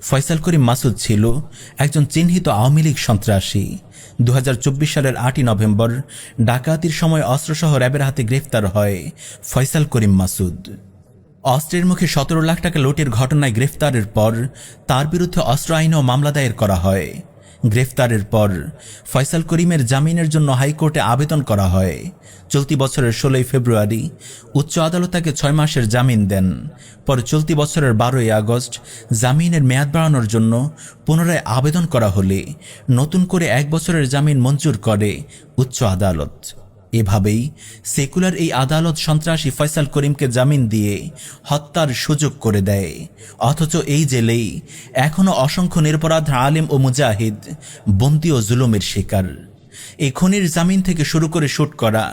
ফয়সাল করিম মাসুদ ছিল একজন চিহ্নিত আওয়ামী লীগ সন্ত্রাসী। 2024 সালের 8ই নভেম্বর ডাকাতির সময় অস্ত্রসহ র্যাবের হাতে গ্রেফতার হয় ফয়সাল করিম মাসুদ। অস্ত্রের মুখে 17 লাখ টাকা লুটের ঘটনায় গ্রেফতারের পর তার বিরুদ্ধে অস্ত্র আইনেও মামলা দায়ের করা হয়। গ্রেফতারের পর ফয়সাল করিমের জামিনের জন্য হাইকোর্টে আবেদন করা হয়। চলতি বছরের 16 ফেব্রুয়ারি উচ্চ আদালত তাকে 6 মাসের জামিন দেন। পরে চলতি বছরের 12ই আগস্ট জামিনের মেয়াদ বাড়ানোর জন্য পুনরায় আবেদন করা হলে নতুন করে 1 বছরের জামিন মঞ্জুর করে উচ্চ আদালত। এভাবেই সেকুলার এই আদালত সন্ত্রাসী ফয়সাল করিমকে জামিন দিয়ে হত্যার সুযোগ করে দেয়। অথচ এই জেলেই এখনও অসংখ্য নিরপরাধ আলেম ও মুজাহিদ বন্দী ও জুলুমের শিকার। এই খুনির জামিন থেকে শুরু করে শুট করা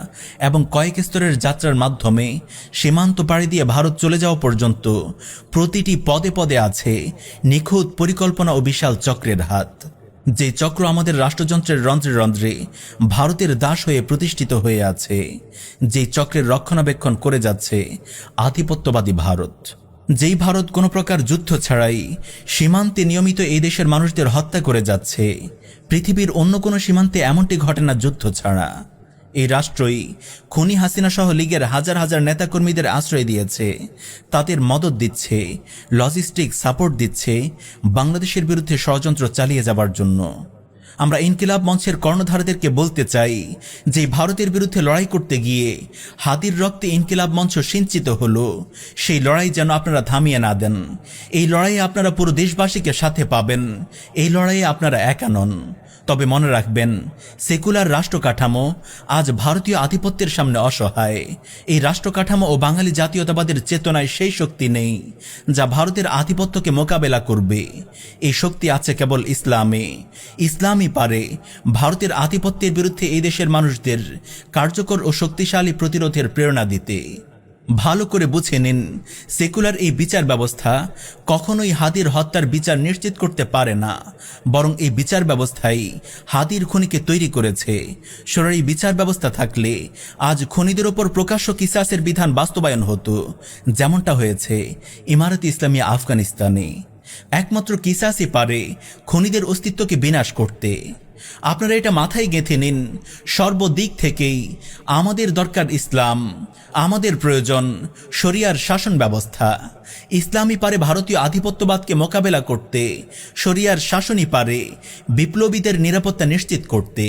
এবং কয়েক স্তরের যাত্রার মাধ্যমে সীমান্ত পাড়ি দিয়ে ভারত চলে যাওয়া পর্যন্ত প্রতিটি পদে পদে আছে নিখুঁত পরিকল্পনা ও বিশাল চক্রের হাত। যে চক্র আমাদের রাষ্ট্রযন্ত্রের রন্ধ্রে রন্ধ্রে ভারতের দাস হয়ে প্রতিষ্ঠিত হয়ে আছে, যে চক্রের রক্ষণাবেক্ষণ করে যাচ্ছে আধিপত্যবাদী ভারত, যেই ভারত কোনো প্রকার যুদ্ধ ছাড়াই সীমান্তে নিয়মিত এই দেশের মানুষদের হত্যা করে যাচ্ছে, পৃথিবীর অন্য কোনো সীমান্তে এমনটি ঘটে না যুদ্ধ ছাড়া। এই রাষ্ট্রই খুনি হাসিনা সহ লীগের হাজার হাজার নেতাকর্মীদের আশ্রয় দিয়েছে, তাদের মদত দিচ্ছে, লজিস্টিক সাপোর্ট দিচ্ছে বাংলাদেশের বিরুদ্ধে ষড়যন্ত্র চালিয়ে যাবার জন্য। আমরা ইনকিলাব মঞ্চের কর্ণধারদেরকে বলতে চাই যে ভারতের বিরুদ্ধে লড়াই করতে গিয়ে হাতির রক্তে ইনকিলাব মঞ্চ সিঞ্চিত হলো, সেই লড়াই যেন আপনারা থামিয়ে না দেন। এই লড়াইয়ে আপনারা পুরো দেশবাসীকে সাথে পাবেন, এই লড়াইয়ে আপনারা একা নন। তবে মনে রাখবেন, সেকুলার রাষ্ট্র কাঠামো আজ ভারতীয় আধিপত্যের সামনে অসহায়। এই রাষ্ট্র কাঠামো ও বাঙালি জাতীয়তাবাদের চেতনায় সেই শক্তি নেই যা ভারতের আধিপত্যকে মোকাবেলা করবে। এই শক্তি আছে কেবল ইসলামে। ইসলামই পারে ভারতের আধিপত্যের বিরুদ্ধে এই দেশের মানুষদের কার্যকর ও শক্তিশালী প্রতিরোধের প্রেরণা দিতে। ভালো করে বুঝে নিন, সেকুলার এই বিচার ব্যবস্থা কখনোই হাদির হত্যার বিচার নিশ্চিত করতে পারে না, বরং এই বিচার ব্যবস্থাই হাদির খুনিকে তৈরি করেছে। সরাসরি বিচার ব্যবস্থা থাকলে আজ খুনিদের ওপর প্রকাশ্য কিসাসের বিধান বাস্তবায়ন হতো, যেমনটা হয়েছে ইমারত ইসলামিয়া আফগানিস্তানে। একমাত্র কিসাসই পারে খুনিদের অস্তিত্বকে বিনাশ করতে। আপনারা এটা মাথায় গেঁথে নিন, সর্বদিক থেকেই আমাদের দরকার ইসলাম, আমাদের প্রয়োজন শরিয়ার শাসন ব্যবস্থা। ইসলামই পারে ভারতীয় আধিপত্যবাদকে মোকাবেলা করতে, শরিয়ার শাসনই পারে বিপ্লবীদের নিরাপত্তা নিশ্চিত করতে।